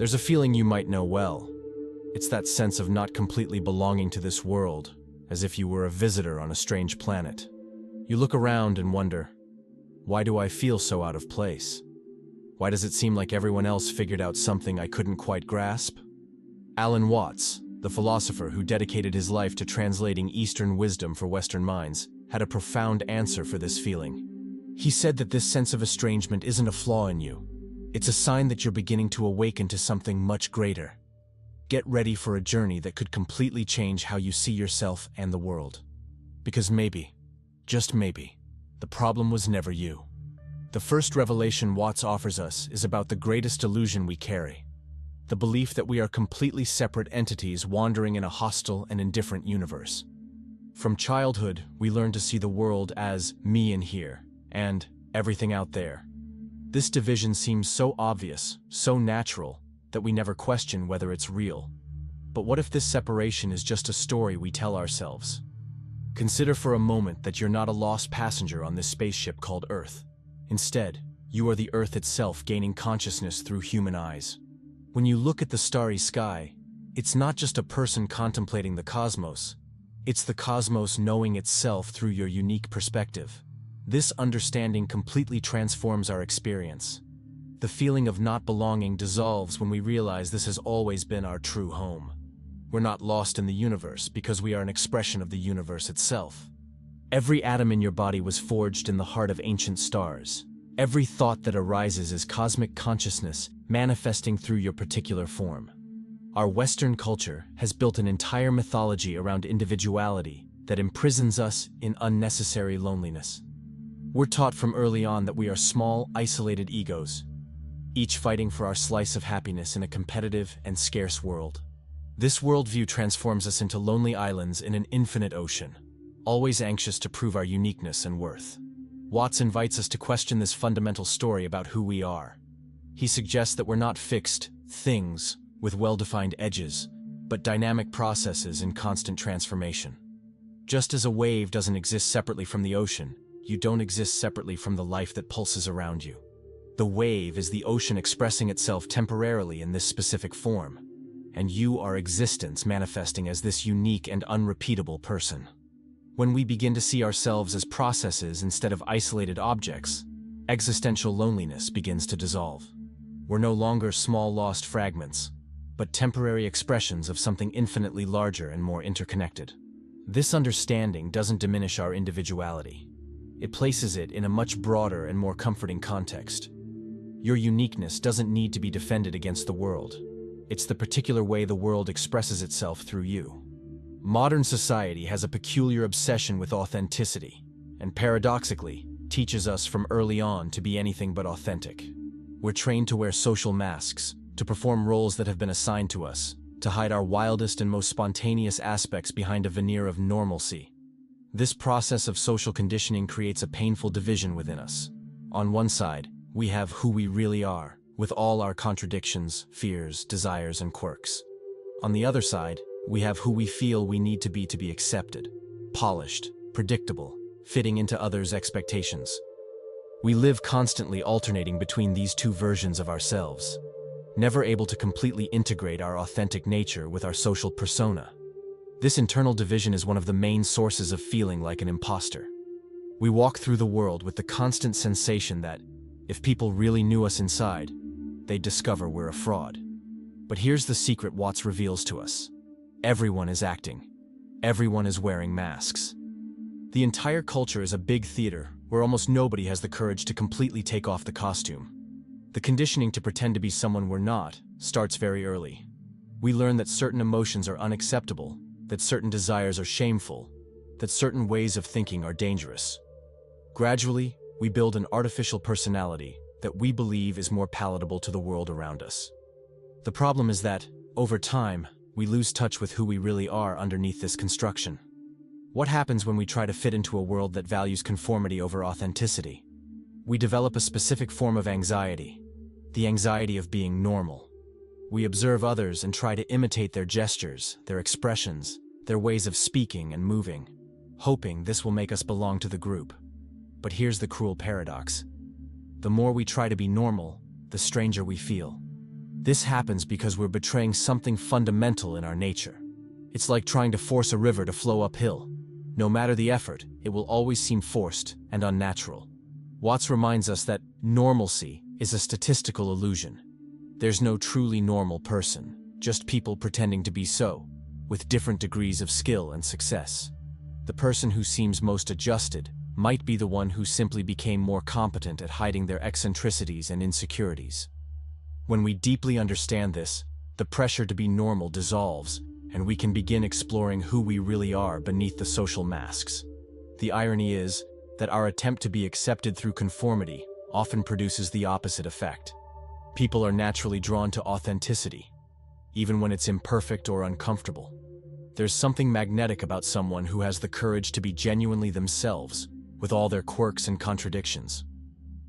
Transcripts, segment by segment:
There's a feeling you might know well. It's that sense of not completely belonging to this world, as if you were a visitor on a strange planet. You look around and wonder, why do I feel so out of place? Why does it seem like everyone else figured out something I couldn't quite grasp? Alan Watts, the philosopher who dedicated his life to translating Eastern wisdom for Western minds, had a profound answer for this feeling. He said that this sense of estrangement isn't a flaw in you. It's a sign that you're beginning to awaken to something much greater. Get ready for a journey that could completely change how you see yourself and the world. Because maybe, just maybe, the problem was never you. The first revelation Watts offers us is about the greatest illusion we carry. The belief that we are completely separate entities wandering in a hostile and indifferent universe. From childhood, we learn to see the world as me in here, and everything out there. This division seems so obvious, so natural, that we never question whether it's real. But what if this separation is just a story we tell ourselves? Consider for a moment that you're not a lost passenger on this spaceship called Earth. Instead, you are the Earth itself gaining consciousness through human eyes. When you look at the starry sky, it's not just a person contemplating the cosmos. It's the cosmos knowing itself through your unique perspective. This understanding completely transforms our experience. The feeling of not belonging dissolves when we realize this has always been our true home. We're not lost in the universe because we are an expression of the universe itself. Every atom in your body was forged in the heart of ancient stars. Every thought that arises is cosmic consciousness manifesting through your particular form. Our Western culture has built an entire mythology around individuality that imprisons us in unnecessary loneliness. We're taught from early on that we are small, isolated egos, each fighting for our slice of happiness in a competitive and scarce world. This worldview transforms us into lonely islands in an infinite ocean, always anxious to prove our uniqueness and worth. Watts invites us to question this fundamental story about who we are. He suggests that we're not fixed things with well-defined edges, but dynamic processes in constant transformation. Just as a wave doesn't exist separately from the ocean, you don't exist separately from the life that pulses around you. The wave is the ocean expressing itself temporarily in this specific form, and you are existence manifesting as this unique and unrepeatable person. When we begin to see ourselves as processes instead of isolated objects, existential loneliness begins to dissolve. We're no longer small lost fragments, but temporary expressions of something infinitely larger and more interconnected. This understanding doesn't diminish our individuality. It places it in a much broader and more comforting context. Your uniqueness doesn't need to be defended against the world. It's the particular way the world expresses itself through you. Modern society has a peculiar obsession with authenticity, and paradoxically, teaches us from early on to be anything but authentic. We're trained to wear social masks, to perform roles that have been assigned to us, to hide our wildest and most spontaneous aspects behind a veneer of normalcy. This process of social conditioning creates a painful division within us. On one side, we have who we really are, with all our contradictions, fears, desires, and quirks. On the other side, we have who we feel we need to be accepted, polished, predictable, fitting into others' expectations. We live constantly alternating between these two versions of ourselves, never able to completely integrate our authentic nature with our social persona. This internal division is one of the main sources of feeling like an imposter. We walk through the world with the constant sensation that, if people really knew us inside, they'd discover we're a fraud. But here's the secret Watts reveals to us. Everyone is acting. Everyone is wearing masks. The entire culture is a big theater where almost nobody has the courage to completely take off the costume. The conditioning to pretend to be someone we're not starts very early. We learn that certain emotions are unacceptable, that certain desires are shameful, that certain ways of thinking are dangerous. Gradually, we build an artificial personality that we believe is more palatable to the world around us. The problem is that, over time, we lose touch with who we really are underneath this construction. What happens when we try to fit into a world that values conformity over authenticity? We develop a specific form of anxiety, the anxiety of being normal. We observe others and try to imitate their gestures, their expressions, their ways of speaking and moving, hoping this will make us belong to the group. But here's the cruel paradox. The more we try to be normal, the stranger we feel. This happens because we're betraying something fundamental in our nature. It's like trying to force a river to flow uphill. No matter the effort, it will always seem forced and unnatural. Watts reminds us that normalcy is a statistical illusion. There's no truly normal person, just people pretending to be so, with different degrees of skill and success. The person who seems most adjusted might be the one who simply became more competent at hiding their eccentricities and insecurities. When we deeply understand this, the pressure to be normal dissolves, and we can begin exploring who we really are beneath the social masks. The irony is that our attempt to be accepted through conformity often produces the opposite effect. People are naturally drawn to authenticity, even when it's imperfect or uncomfortable. There's something magnetic about someone who has the courage to be genuinely themselves, with all their quirks and contradictions.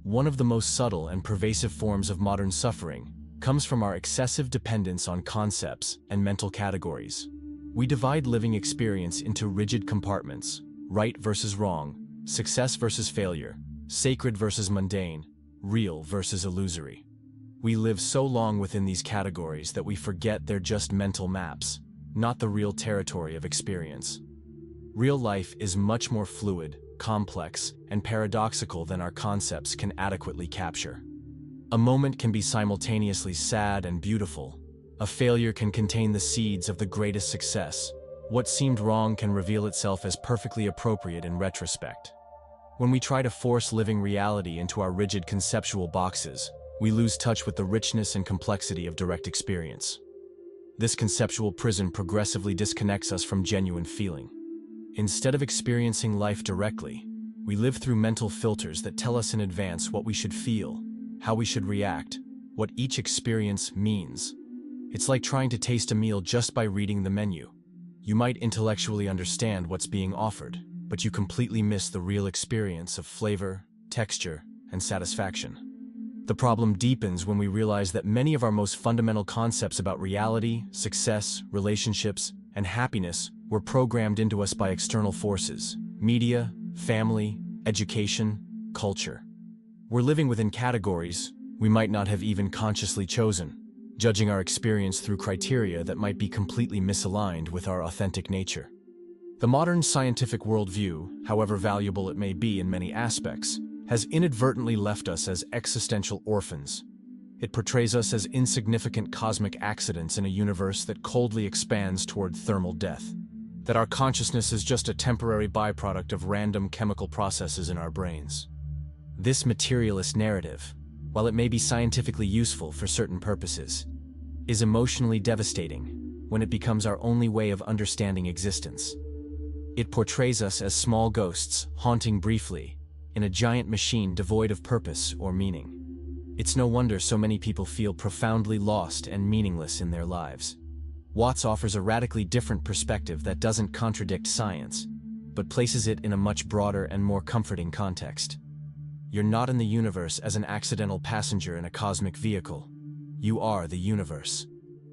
One of the most subtle and pervasive forms of modern suffering comes from our excessive dependence on concepts and mental categories. We divide living experience into rigid compartments: right versus wrong, success versus failure, sacred versus mundane, real versus illusory. We live so long within these categories that we forget they're just mental maps, not the real territory of experience. Real life is much more fluid, complex, and paradoxical than our concepts can adequately capture. A moment can be simultaneously sad and beautiful. A failure can contain the seeds of the greatest success. What seemed wrong can reveal itself as perfectly appropriate in retrospect. When we try to force living reality into our rigid conceptual boxes, we lose touch with the richness and complexity of direct experience. This conceptual prison progressively disconnects us from genuine feeling. Instead of experiencing life directly, we live through mental filters that tell us in advance what we should feel, how we should react, what each experience means. It's like trying to taste a meal just by reading the menu. You might intellectually understand what's being offered, but you completely miss the real experience of flavor, texture, and satisfaction. The problem deepens when we realize that many of our most fundamental concepts about reality, success, relationships, and happiness were programmed into us by external forces: media, family, education, culture. We're living within categories we might not have even consciously chosen, judging our experience through criteria that might be completely misaligned with our authentic nature. The modern scientific worldview, however valuable it may be in many aspects, has inadvertently left us as existential orphans. It portrays us as insignificant cosmic accidents in a universe that coldly expands toward thermal death. That our consciousness is just a temporary byproduct of random chemical processes in our brains. This materialist narrative, while it may be scientifically useful for certain purposes, is emotionally devastating when it becomes our only way of understanding existence. It portrays us as small ghosts haunting briefly in a giant machine devoid of purpose or meaning. It's no wonder so many people feel profoundly lost and meaningless in their lives. Watts offers a radically different perspective that doesn't contradict science, but places it in a much broader and more comforting context. You're not in the universe as an accidental passenger in a cosmic vehicle. You are the universe.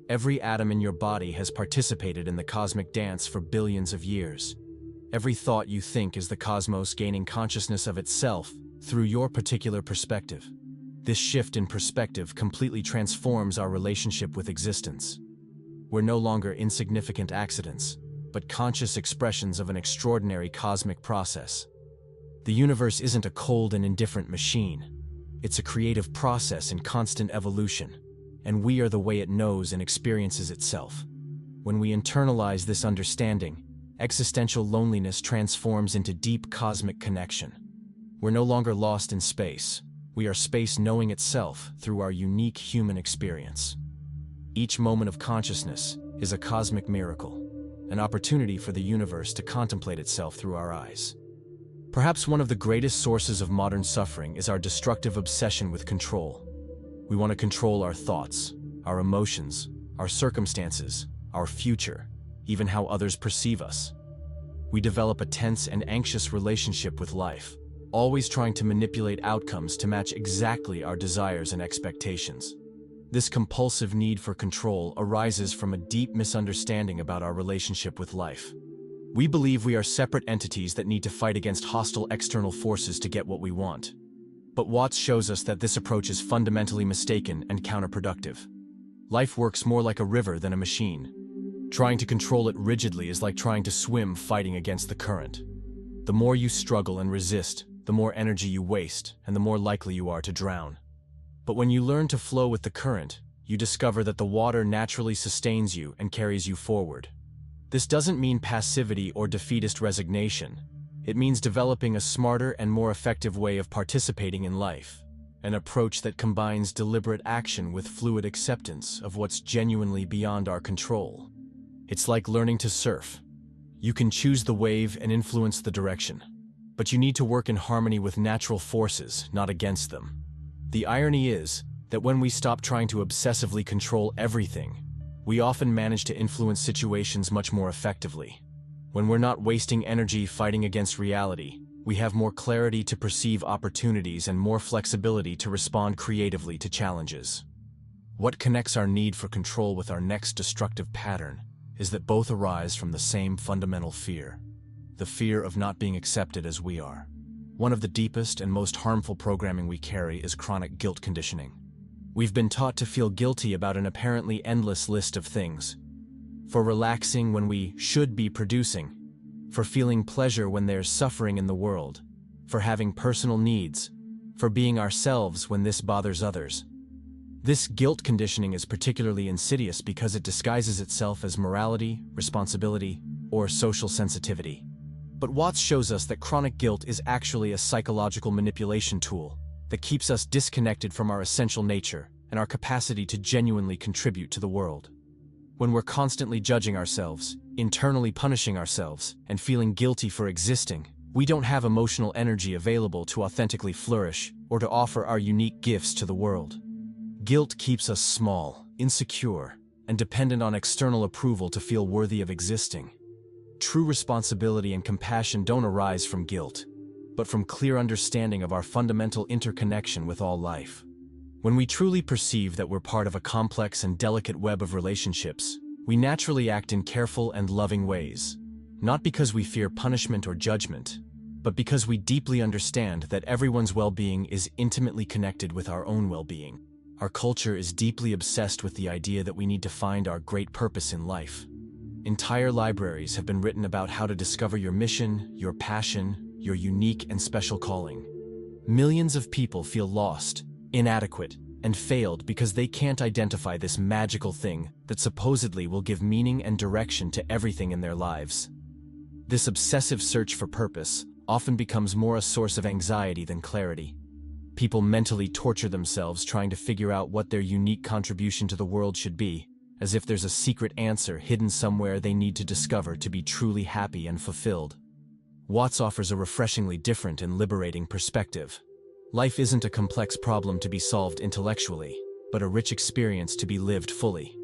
Every atom in your body has participated in the cosmic dance for billions of years. Every thought you think is the cosmos gaining consciousness of itself through your particular perspective. This shift in perspective completely transforms our relationship with existence. We're no longer insignificant accidents, but conscious expressions of an extraordinary cosmic process. The universe isn't a cold and indifferent machine. It's a creative process in constant evolution, and we are the way it knows and experiences itself. When we internalize this understanding, existential loneliness transforms into deep cosmic connection. We're no longer lost in space. We are space knowing itself through our unique human experience. Each moment of consciousness is a cosmic miracle, an opportunity for the universe to contemplate itself through our eyes. Perhaps one of the greatest sources of modern suffering is our destructive obsession with control. We want to control our thoughts, our emotions, our circumstances, our future, even how others perceive us. We develop a tense and anxious relationship with life, always trying to manipulate outcomes to match exactly our desires and expectations. This compulsive need for control arises from a deep misunderstanding about our relationship with life. We believe we are separate entities that need to fight against hostile external forces to get what we want. But Watts shows us that this approach is fundamentally mistaken and counterproductive. Life works more like a river than a machine. Trying to control it rigidly is like trying to swim fighting against the current. The more you struggle and resist, the more energy you waste, and the more likely you are to drown. But when you learn to flow with the current, you discover that the water naturally sustains you and carries you forward. This doesn't mean passivity or defeatist resignation. It means developing a smarter and more effective way of participating in life, an approach that combines deliberate action with fluid acceptance of what's genuinely beyond our control. It's like learning to surf. You can choose the wave and influence the direction, but you need to work in harmony with natural forces, not against them. The irony is that when we stop trying to obsessively control everything, we often manage to influence situations much more effectively. When we're not wasting energy fighting against reality, we have more clarity to perceive opportunities and more flexibility to respond creatively to challenges. What connects our need for control with our next destructive pattern is that both arise from the same fundamental fear, the fear of not being accepted as we are. One of the deepest and most harmful programming we carry is chronic guilt conditioning. We've been taught to feel guilty about an apparently endless list of things. For relaxing when we should be producing, for feeling pleasure when there's suffering in the world, for having personal needs, for being ourselves when this bothers others. This guilt conditioning is particularly insidious because it disguises itself as morality, responsibility, or social sensitivity. But Watts shows us that chronic guilt is actually a psychological manipulation tool that keeps us disconnected from our essential nature and our capacity to genuinely contribute to the world. When we're constantly judging ourselves, internally punishing ourselves, and feeling guilty for existing, we don't have emotional energy available to authentically flourish or to offer our unique gifts to the world. Guilt keeps us small, insecure, and dependent on external approval to feel worthy of existing. True responsibility and compassion don't arise from guilt, but from clear understanding of our fundamental interconnection with all life. When we truly perceive that we're part of a complex and delicate web of relationships, we naturally act in careful and loving ways, not because we fear punishment or judgment, but because we deeply understand that everyone's well-being is intimately connected with our own well-being. Our culture is deeply obsessed with the idea that we need to find our great purpose in life. Entire libraries have been written about how to discover your mission, your passion, your unique and special calling. Millions of people feel lost, inadequate, and failed because they can't identify this magical thing that supposedly will give meaning and direction to everything in their lives. This obsessive search for purpose often becomes more a source of anxiety than clarity. People mentally torture themselves trying to figure out what their unique contribution to the world should be, as if there's a secret answer hidden somewhere they need to discover to be truly happy and fulfilled. Watts offers a refreshingly different and liberating perspective. Life isn't a complex problem to be solved intellectually, but a rich experience to be lived fully.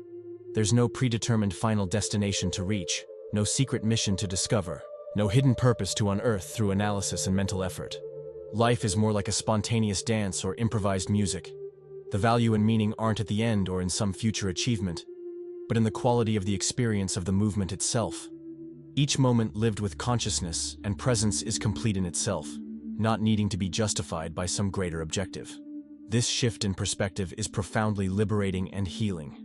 There's no predetermined final destination to reach, no secret mission to discover, no hidden purpose to unearth through analysis and mental effort. Life is more like a spontaneous dance or improvised music. The value and meaning aren't at the end or in some future achievement, but in the quality of the experience of the movement itself. Each moment lived with consciousness and presence is complete in itself, not needing to be justified by some greater objective. This shift in perspective is profoundly liberating and healing.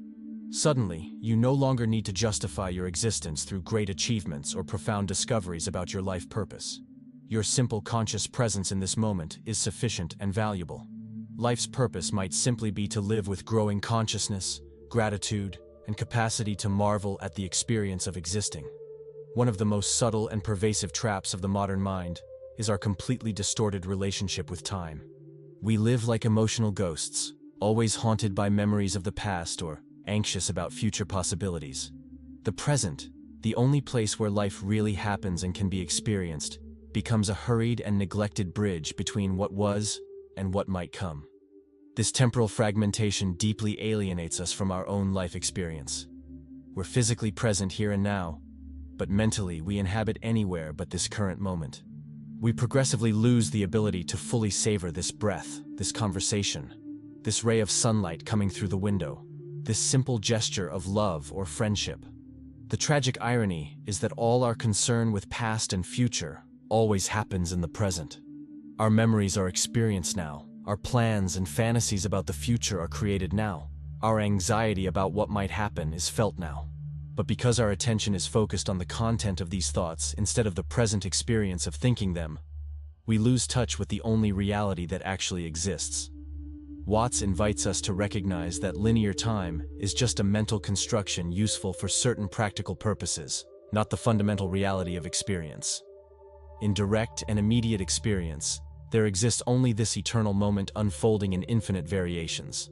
Suddenly, you no longer need to justify your existence through great achievements or profound discoveries about your life purpose. Your simple conscious presence in this moment is sufficient and valuable. Life's purpose might simply be to live with growing consciousness, gratitude, and capacity to marvel at the experience of existing. One of the most subtle and pervasive traps of the modern mind is our completely distorted relationship with time. We live like emotional ghosts, always haunted by memories of the past or anxious about future possibilities. The present, the only place where life really happens and can be experienced, becomes a hurried and neglected bridge between what was and what might come. This temporal fragmentation deeply alienates us from our own life experience. We're physically present here and now, but mentally we inhabit anywhere but this current moment. We progressively lose the ability to fully savor this breath, this conversation, this ray of sunlight coming through the window, this simple gesture of love or friendship. The tragic irony is that all our concern with past and future always happens in the present. Our memories are experienced now. Our plans and fantasies about the future are created now. Our anxiety about what might happen is felt now. But because our attention is focused on the content of these thoughts instead of the present experience of thinking them, we lose touch with the only reality that actually exists. Watts invites us to recognize that linear time is just a mental construction useful for certain practical purposes, not the fundamental reality of experience. In direct and immediate experience, there exists only this eternal moment unfolding in infinite variations.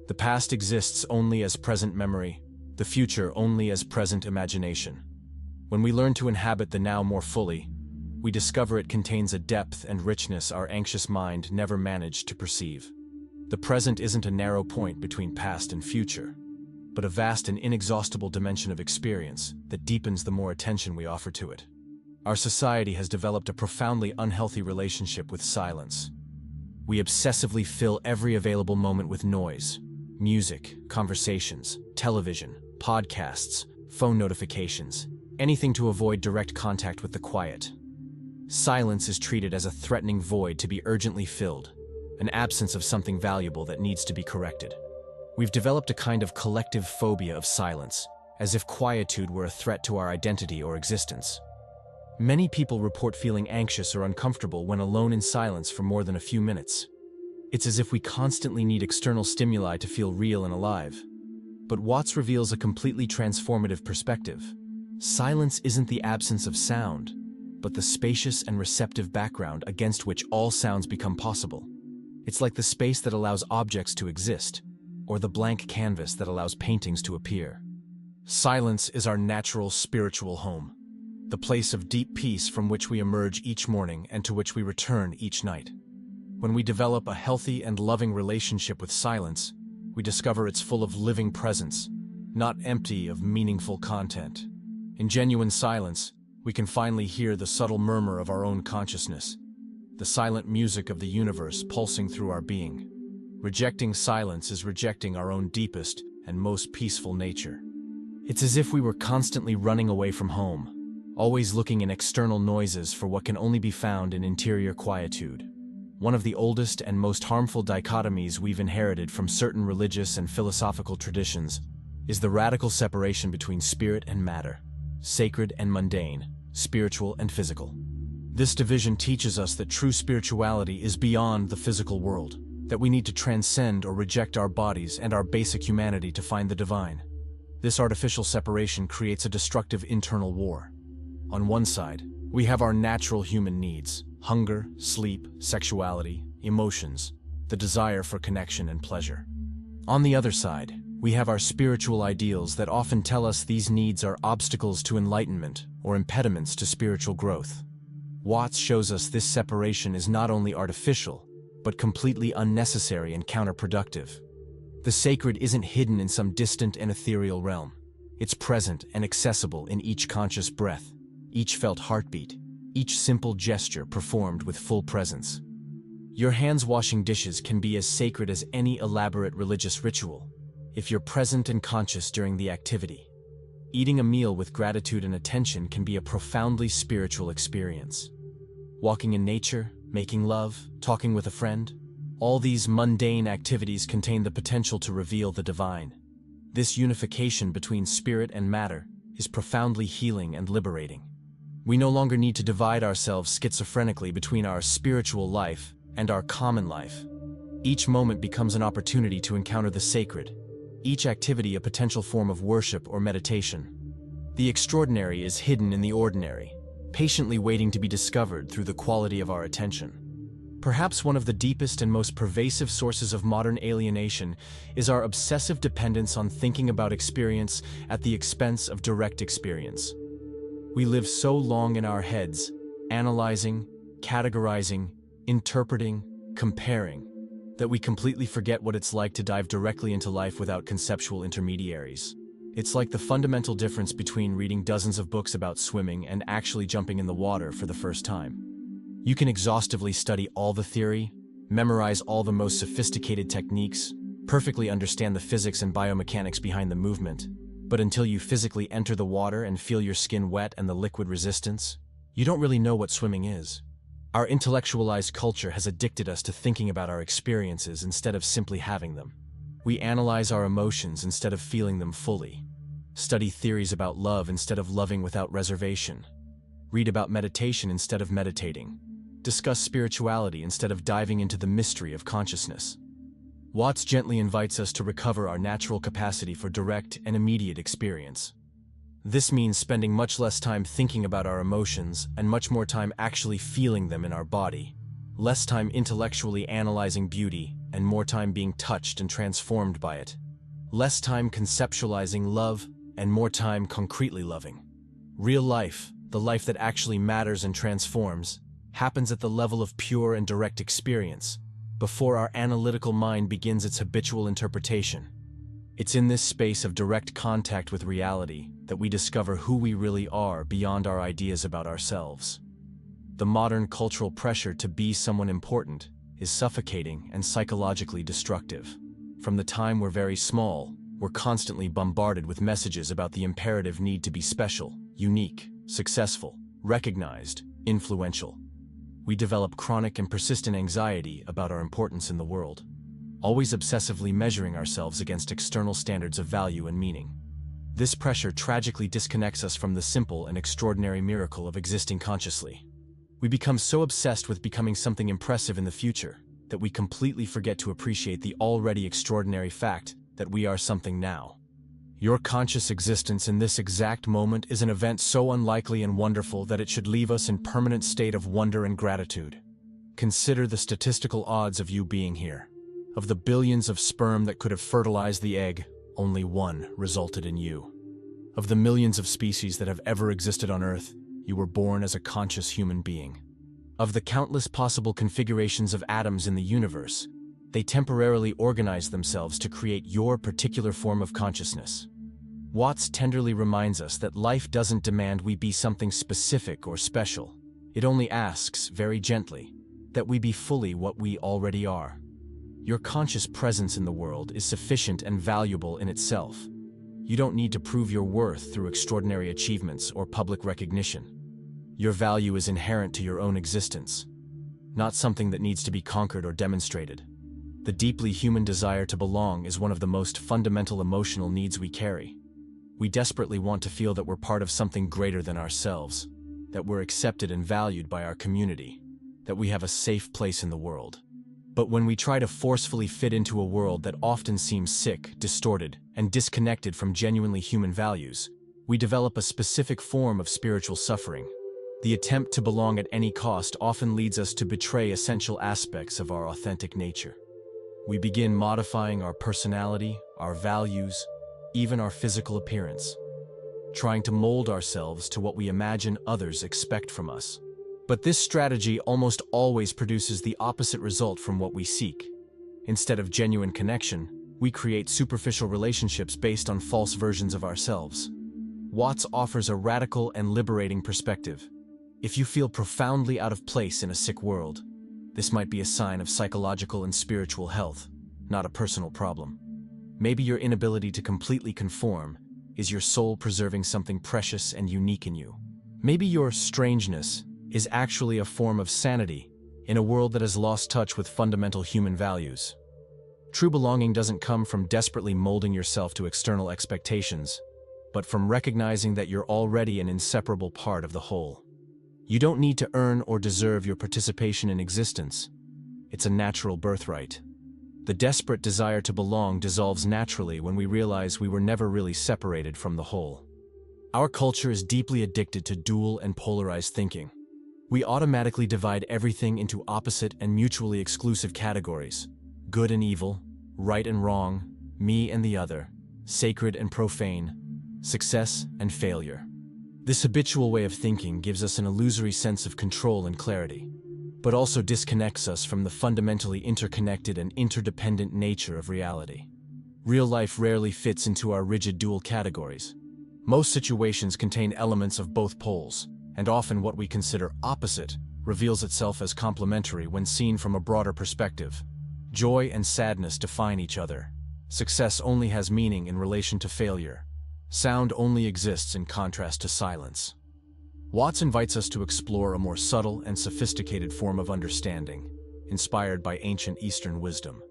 The past exists only as present memory, the future only as present imagination. When we learn to inhabit the now more fully, we discover it contains a depth and richness our anxious mind never managed to perceive. The present isn't a narrow point between past and future, but a vast and inexhaustible dimension of experience that deepens the more attention we offer to it. Our society has developed a profoundly unhealthy relationship with silence. We obsessively fill every available moment with noise, music, conversations, television, podcasts, phone notifications, anything to avoid direct contact with the quiet. Silence is treated as a threatening void to be urgently filled, an absence of something valuable that needs to be corrected. We've developed a kind of collective phobia of silence, as if quietude were a threat to our identity or existence. Many people report feeling anxious or uncomfortable when alone in silence for more than a few minutes. It's as if we constantly need external stimuli to feel real and alive. But Watts reveals a completely transformative perspective. Silence isn't the absence of sound, but the spacious and receptive background against which all sounds become possible. It's like the space that allows objects to exist, or the blank canvas that allows paintings to appear. Silence is our natural spiritual home, the place of deep peace from which we emerge each morning and to which we return each night. When we develop a healthy and loving relationship with silence, we discover it's full of living presence, not empty of meaningful content. In genuine silence, we can finally hear the subtle murmur of our own consciousness, the silent music of the universe pulsing through our being. Rejecting silence is rejecting our own deepest and most peaceful nature. It's as if we were constantly running away from home, always looking in external noises for what can only be found in interior quietude. One of the oldest and most harmful dichotomies we've inherited from certain religious and philosophical traditions is the radical separation between spirit and matter, sacred and mundane, spiritual and physical. This division teaches us that true spirituality is beyond the physical world, that we need to transcend or reject our bodies and our basic humanity to find the divine. This artificial separation creates a destructive internal war. On one side, we have our natural human needs: hunger, sleep, sexuality, emotions, the desire for connection and pleasure. On the other side, we have our spiritual ideals that often tell us these needs are obstacles to enlightenment or impediments to spiritual growth. Watts shows us this separation is not only artificial, but completely unnecessary and counterproductive. The sacred isn't hidden in some distant and ethereal realm. It's present and accessible in each conscious breath, each felt heartbeat, each simple gesture performed with full presence. Your hands washing dishes can be as sacred as any elaborate religious ritual, if you're present and conscious during the activity. Eating a meal with gratitude and attention can be a profoundly spiritual experience. Walking in nature, making love, talking with a friend, all these mundane activities contain the potential to reveal the divine. This unification between spirit and matter is profoundly healing and liberating. We no longer need to divide ourselves schizophrenically between our spiritual life and our common life. Each moment becomes an opportunity to encounter the sacred, each activity a potential form of worship or meditation. The extraordinary is hidden in the ordinary, patiently waiting to be discovered through the quality of our attention. Perhaps one of the deepest and most pervasive sources of modern alienation is our obsessive dependence on thinking about experience at the expense of direct experience. We live so long in our heads, analyzing, categorizing, interpreting, comparing, that we completely forget what it's like to dive directly into life without conceptual intermediaries. It's like the fundamental difference between reading dozens of books about swimming and actually jumping in the water for the first time. You can exhaustively study all the theory, memorize all the most sophisticated techniques, perfectly understand the physics and biomechanics behind the movement, but until you physically enter the water and feel your skin wet and the liquid resistance, you don't really know what swimming is. Our intellectualized culture has addicted us to thinking about our experiences instead of simply having them. We analyze our emotions instead of feeling them fully, study theories about love instead of loving without reservation, read about meditation instead of meditating, discuss spirituality instead of diving into the mystery of consciousness. Watts gently invites us to recover our natural capacity for direct and immediate experience. This means spending much less time thinking about our emotions and much more time actually feeling them in our body, less time intellectually analyzing beauty and more time being touched and transformed by it, less time conceptualizing love and more time concretely loving. Real life, the life that actually matters and transforms, happens at the level of pure and direct experience, before our analytical mind begins its habitual interpretation. It's in this space of direct contact with reality that we discover who we really are beyond our ideas about ourselves. The modern cultural pressure to be someone important is suffocating and psychologically destructive. From the time we're very small, we're constantly bombarded with messages about the imperative need to be special, unique, successful, recognized, influential. We develop chronic and persistent anxiety about our importance in the world, always obsessively measuring ourselves against external standards of value and meaning. This pressure tragically disconnects us from the simple and extraordinary miracle of existing consciously. We become so obsessed with becoming something impressive in the future that we completely forget to appreciate the already extraordinary fact that we are something now. Your conscious existence in this exact moment is an event so unlikely and wonderful that it should leave us in permanent state of wonder and gratitude. Consider the statistical odds of you being here. Of the billions of sperm that could have fertilized the egg, only one resulted in you. Of the millions of species that have ever existed on Earth, you were born as a conscious human being. Of the countless possible configurations of atoms in the universe, they temporarily organize themselves to create your particular form of consciousness. Watts tenderly reminds us that life doesn't demand we be something specific or special. It only asks, very gently, that we be fully what we already are. Your conscious presence in the world is sufficient and valuable in itself. You don't need to prove your worth through extraordinary achievements or public recognition. Your value is inherent to your own existence, not something that needs to be conquered or demonstrated. The deeply human desire to belong is one of the most fundamental emotional needs we carry. We desperately want to feel that we're part of something greater than ourselves, that we're accepted and valued by our community, that we have a safe place in the world. But when we try to forcefully fit into a world that often seems sick, distorted, and disconnected from genuinely human values, we develop a specific form of spiritual suffering. The attempt to belong at any cost often leads us to betray essential aspects of our authentic nature. We begin modifying our personality, our values, even our physical appearance, trying to mold ourselves to what we imagine others expect from us. But this strategy almost always produces the opposite result from what we seek. Instead of genuine connection, we create superficial relationships based on false versions of ourselves. Watts offers a radical and liberating perspective. If you feel profoundly out of place in a sick world, this might be a sign of psychological and spiritual health, not a personal problem. Maybe your inability to completely conform is your soul preserving something precious and unique in you. Maybe your strangeness is actually a form of sanity in a world that has lost touch with fundamental human values. True belonging doesn't come from desperately molding yourself to external expectations, but from recognizing that you're already an inseparable part of the whole. You don't need to earn or deserve your participation in existence. It's a natural birthright. The desperate desire to belong dissolves naturally when we realize we were never really separated from the whole. Our culture is deeply addicted to dual and polarized thinking. We automatically divide everything into opposite and mutually exclusive categories: good and evil, right and wrong, me and the other, sacred and profane, success and failure. This habitual way of thinking gives us an illusory sense of control and clarity, but also disconnects us from the fundamentally interconnected and interdependent nature of reality. Real life rarely fits into our rigid dual categories. Most situations contain elements of both poles, and often what we consider opposite reveals itself as complementary when seen from a broader perspective. Joy and sadness define each other. Success only has meaning in relation to failure. Sound only exists in contrast to silence. Watts invites us to explore a more subtle and sophisticated form of understanding, inspired by ancient Eastern wisdom.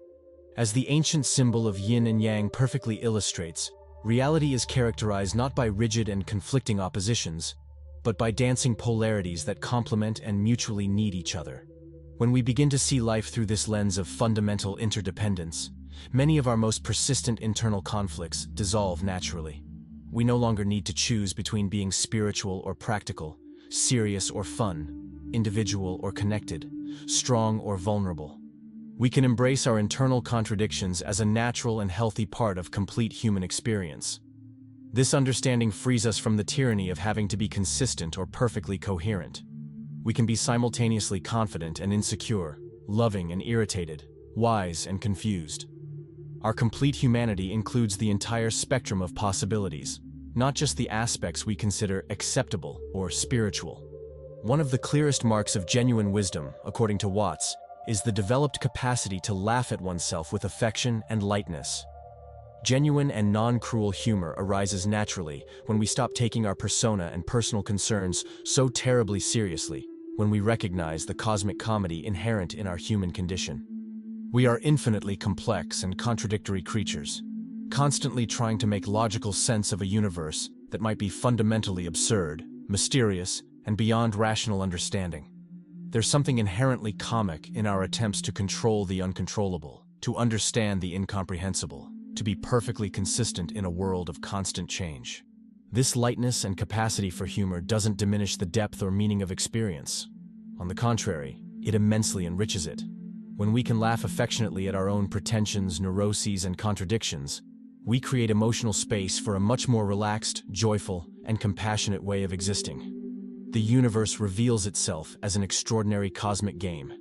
As the ancient symbol of yin and yang perfectly illustrates, reality is characterized not by rigid and conflicting oppositions, but by dancing polarities that complement and mutually need each other. When we begin to see life through this lens of fundamental interdependence, many of our most persistent internal conflicts dissolve naturally. We no longer need to choose between being spiritual or practical, serious or fun, individual or connected, strong or vulnerable. We can embrace our internal contradictions as a natural and healthy part of complete human experience. This understanding frees us from the tyranny of having to be consistent or perfectly coherent. We can be simultaneously confident and insecure, loving and irritated, wise and confused. Our complete humanity includes the entire spectrum of possibilities, not just the aspects we consider acceptable or spiritual. One of the clearest marks of genuine wisdom, according to Watts, is the developed capacity to laugh at oneself with affection and lightness. Genuine and non-cruel humor arises naturally when we stop taking our persona and personal concerns so terribly seriously, when we recognize the cosmic comedy inherent in our human condition. We are infinitely complex and contradictory creatures, constantly trying to make logical sense of a universe that might be fundamentally absurd, mysterious, and beyond rational understanding. There's something inherently comic in our attempts to control the uncontrollable, to understand the incomprehensible, to be perfectly consistent in a world of constant change. This lightness and capacity for humor doesn't diminish the depth or meaning of experience. On the contrary, it immensely enriches it. When we can laugh affectionately at our own pretensions, neuroses, and contradictions, we create emotional space for a much more relaxed, joyful, and compassionate way of existing. The universe reveals itself as an extraordinary cosmic game,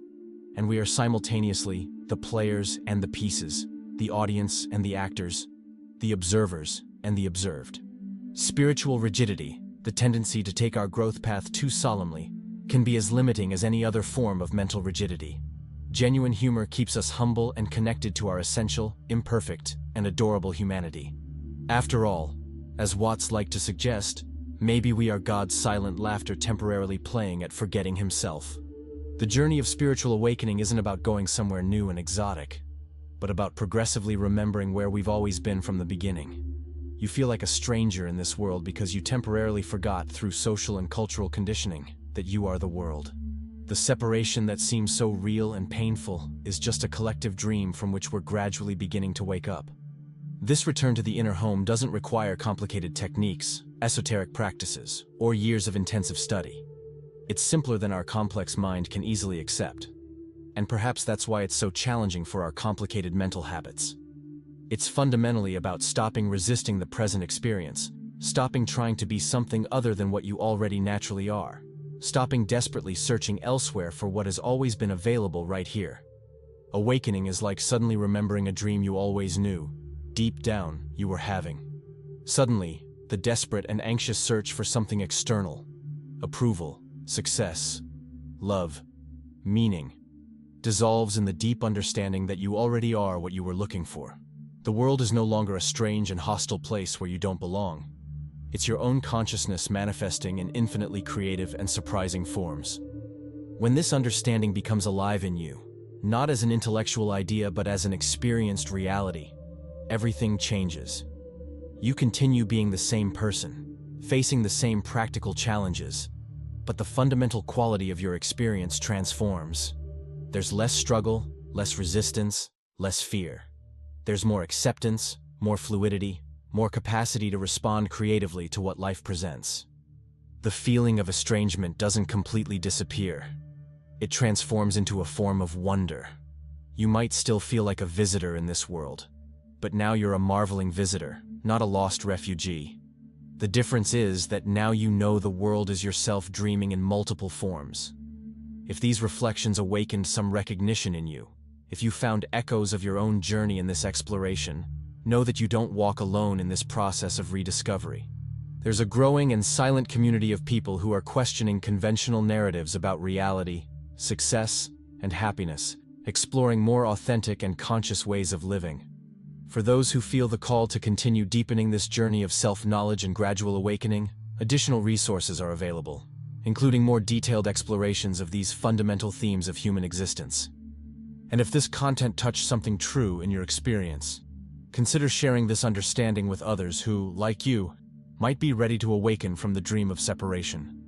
and we are simultaneously the players and the pieces, the audience and the actors, the observers and the observed. Spiritual rigidity, the tendency to take our growth path too solemnly, can be as limiting as any other form of mental rigidity. Genuine humor keeps us humble and connected to our essential, imperfect, and adorable humanity. After all, as Watts liked to suggest, maybe we are God's silent laughter temporarily playing at forgetting himself. The journey of spiritual awakening isn't about going somewhere new and exotic, but about progressively remembering where we've always been from the beginning. You feel like a stranger in this world because you temporarily forgot through social and cultural conditioning that you are the world. The separation that seems so real and painful is just a collective dream from which we're gradually beginning to wake up. This return to the inner home doesn't require complicated techniques, esoteric practices, or years of intensive study. It's simpler than our complex mind can easily accept. And perhaps that's why it's so challenging for our complicated mental habits. It's fundamentally about stopping resisting the present experience, stopping trying to be something other than what you already naturally are, stopping desperately searching elsewhere for what has always been available right here. Awakening is like suddenly remembering a dream you always knew, deep down, you were having. Suddenly, the desperate and anxious search for something external, approval, success, love, meaning, dissolves in the deep understanding that you already are what you were looking for. The world is no longer a strange and hostile place where you don't belong. It's your own consciousness manifesting in infinitely creative and surprising forms. When this understanding becomes alive in you, not as an intellectual idea but as an experienced reality, everything changes. You continue being the same person, facing the same practical challenges, but the fundamental quality of your experience transforms. There's less struggle, less resistance, less fear. There's more acceptance, more fluidity, more capacity to respond creatively to what life presents. The feeling of estrangement doesn't completely disappear. It transforms into a form of wonder. You might still feel like a visitor in this world, but now you're a marveling visitor, not a lost refugee. The difference is that now you know the world is yourself dreaming in multiple forms. If these reflections awakened some recognition in you, if you found echoes of your own journey in this exploration, know that you don't walk alone in this process of rediscovery. There's a growing and silent community of people who are questioning conventional narratives about reality, success, and happiness, exploring more authentic and conscious ways of living. For those who feel the call to continue deepening this journey of self-knowledge and gradual awakening, additional resources are available, including more detailed explorations of these fundamental themes of human existence. And if this content touched something true in your experience, consider sharing this understanding with others who, like you, might be ready to awaken from the dream of separation.